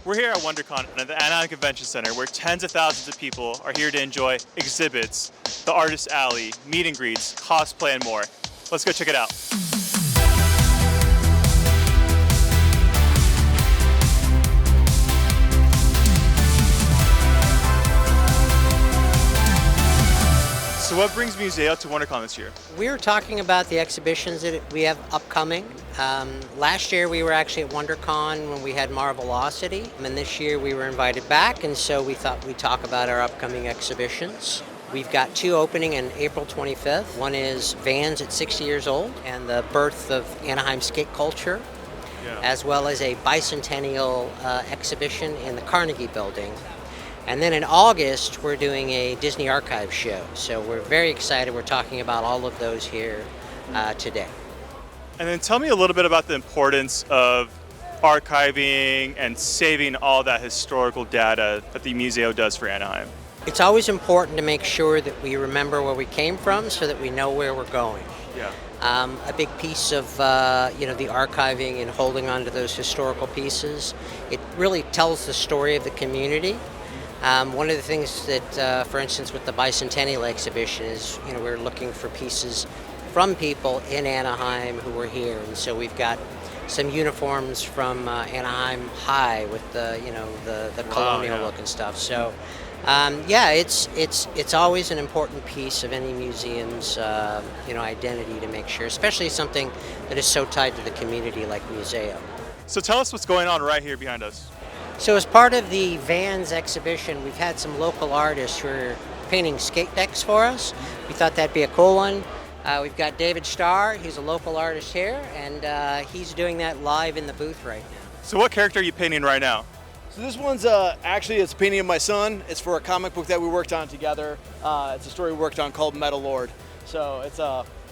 We're here at WonderCon at the Anaheim Convention Center where tens of thousands of people are here to enjoy exhibits, the Artist Alley, meet and greets, cosplay, and more. Let's go check it out. So what brings Museo to WonderCon this year? We were talking about the exhibitions that we have upcoming. Last year we were actually at WonderCon when we had Marvelocity, and this year we were invited back, and so we thought we'd talk about our upcoming exhibitions. We've got two opening on April 25th. One is Vans at 60 years old and the birth of Anaheim skate culture, as well as a bicentennial exhibition in the Carnegie Building. And then in August, we're doing a Disney Archive show. So we're very excited. We're talking about all of those here today. And then tell me a little bit about the importance of archiving and saving all that historical data that the Museo does for Anaheim. It's always important to make sure that we remember where we came from so that we know where we're going. Yeah. A big piece of the archiving and holding on to those historical pieces, it really tells the story of the community. One of the things that, for instance, with the Bicentennial exhibition is, we're looking for pieces from people in Anaheim who were here, and so we've got some uniforms from Anaheim High with the colonial look and stuff. So, it's always an important piece of any museum's identity to make sure, especially something that is so tied to the community like Museo. So tell us what's going on right here behind us. So as part of the Vans exhibition, we've had some local artists who are painting skate decks for us. We thought that'd be a cool one. We've got David Starr, he's a local artist here, and he's doing that live in the booth right now. So what character are you painting right now? So this one's actually it's a painting of my son. It's for a comic book that we worked on together. It's a story we worked on called Metal Lord. So it's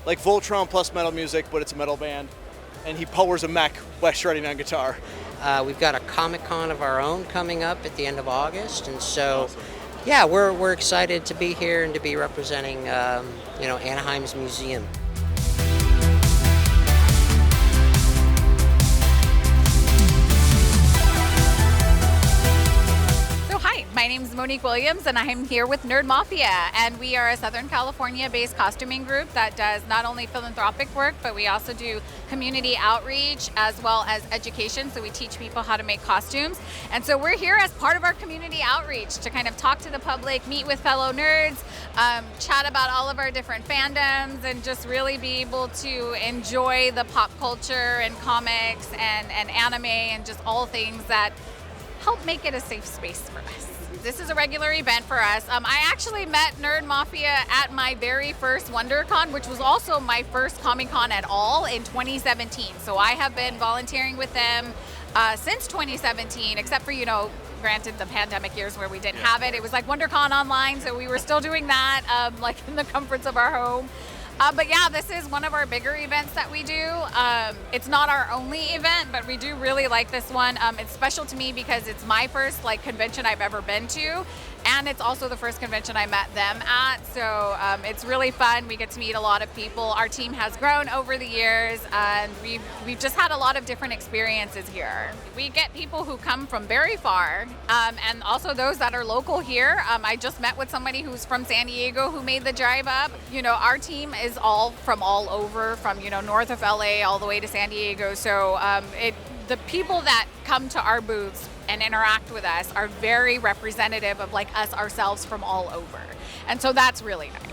like Voltron plus metal music, but it's a metal band. And he powers a mech by shredding on guitar. We've got a Comic-Con of our own coming up at the end of August, and so awesome. we're excited to be here and to be representing Anaheim's museum. My name is Monique Williams, and I'm here with Nerd Mafia, and we are a Southern California-based costuming group that does not only philanthropic work, but we also do community outreach as well as education, so we teach people how to make costumes. And so we're here as part of our community outreach to kind of talk to the public, meet with fellow nerds, chat about all of our different fandoms, and just really be able to enjoy the pop culture and comics and anime and just all things that help make it a safe space for us. This is a regular event for us. I actually met Nerd Mafia at my very first WonderCon, which was also my first Comic-Con at all in 2017. So I have been volunteering with them since 2017, except for, granted the pandemic years where we didn't have it. It was like WonderCon online, so we were still doing that, like in the comforts of our home. But yeah, this is one of our bigger events that we do. It's not our only event, but we do really like this one. It's special to me because it's my first convention I've ever been to, and it's also the first convention I met them at. So it's really fun. We get to meet a lot of people. Our team has grown over the years, and we've just had a lot of different experiences here. We get people who come from very far, and also those that are local here. I just met with somebody who's from San Diego who made the drive up. Our team is all from all over, from north of LA all the way to San Diego. So the people that come to our booths and interact with us are very representative of us ourselves from all over, and so that's really nice.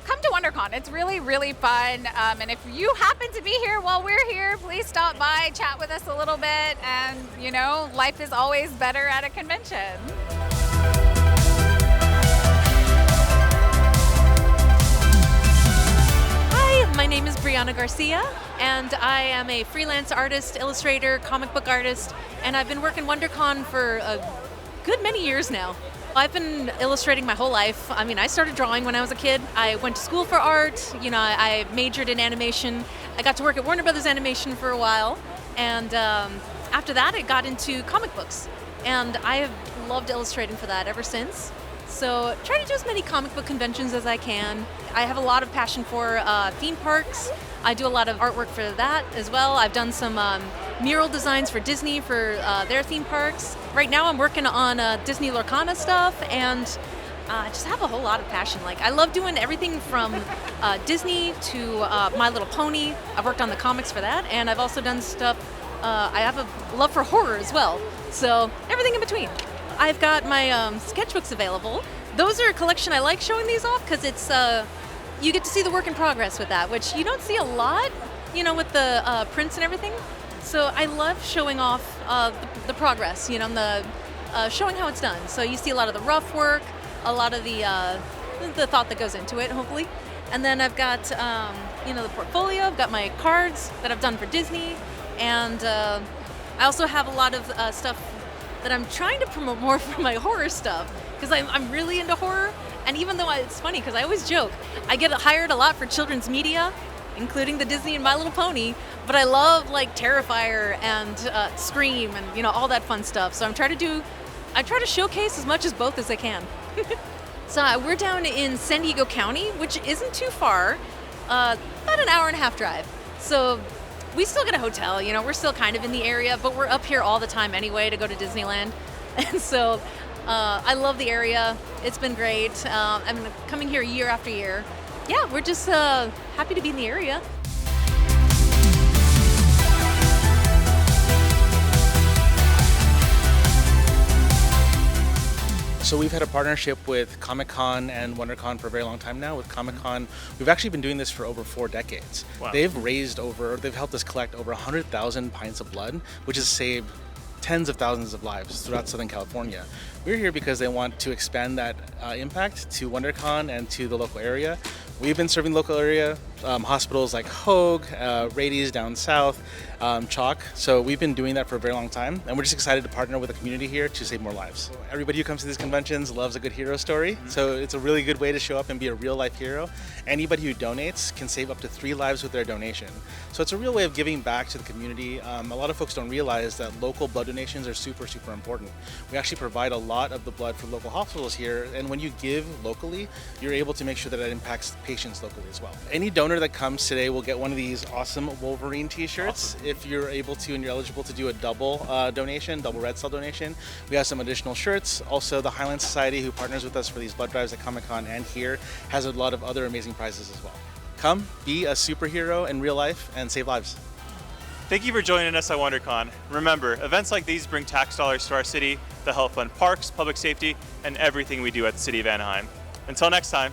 Come to WonderCon. It's really, really fun. And if you happen to be here while we're here, please stop by, chat with us a little bit, and life is always better at a convention. My name is Brianna Garcia, and I am a freelance artist, illustrator, comic book artist, and I've been working WonderCon for a good many years now. I've been illustrating my whole life. I started drawing when I was a kid. I went to school for art. I majored in animation. I got to work at Warner Brothers Animation for a while, and after that I got into comic books, and I have loved illustrating for that ever since. So try to do as many comic book conventions as I can. I have a lot of passion for theme parks. I do a lot of artwork for that as well. I've done some mural designs for Disney for their theme parks. Right now I'm working on Disney Lorcana stuff, and I just have a whole lot of passion. Like, I love doing everything from Disney to My Little Pony. I've worked on the comics for that, and I've also done stuff. I have a love for horror as well, so everything in between. I've got my sketchbooks available. Those are a collection I like showing these off because it's you get to see the work in progress with that, which you don't see a lot, with the prints and everything. So I love showing off the progress, and the showing how it's done. So you see a lot of the rough work, a lot of the thought that goes into it, hopefully. And then I've got the portfolio. I've got my cards that I've done for Disney, and I also have a lot of stuff that I'm trying to promote more for my horror stuff, because I'm really into horror. And even though it's funny, because I always joke, I get hired a lot for children's media, including the Disney and My Little Pony, but I love like Terrifier and Scream and all that fun stuff. So I try to showcase as much as both as I can. So we're down in San Diego County, which isn't too far, about an hour and a half drive. So we still get a hotel, we're still kind of in the area, but we're up here all the time anyway to go to Disneyland. And so I love the area. It's been great. I'm coming here year after year. Yeah, we're just happy to be in the area. So we've had a partnership with Comic-Con and WonderCon for a very long time now. With Comic-Con, we've actually been doing this for over 4 decades. Wow. They've helped us collect over 100,000 pints of blood, which has saved tens of thousands of lives throughout Southern California. We're here because they want to expand that impact to WonderCon and to the local area. We've been serving the local area, hospitals like Hoag, Rady's down south, Chalk. So we've been doing that for a very long time, and we're just excited to partner with the community here to save more lives. Everybody who comes to these conventions loves a good hero story, so it's a really good way to show up and be a real life hero. Anybody who donates can save up to 3 lives with their donation. So it's a real way of giving back to the community. A lot of folks don't realize that local blood donations are super, super important. We actually provide a lot of the blood for local hospitals here, and when you give locally, you're able to make sure that it impacts patients locally as well. Any donor that comes today will get one of these awesome Wolverine t-shirts. Awesome. If you're able to and you're eligible to do a double donation, double red cell donation, we have some additional shirts. Also, the Highland Society, who partners with us for these blood drives at Comic-Con and here, has a lot of other amazing prizes as well. Come, be a superhero in real life and save lives. Thank you for joining us at WonderCon. Remember, events like these bring tax dollars to our city that help fund parks, public safety, and everything we do at the City of Anaheim. Until next time.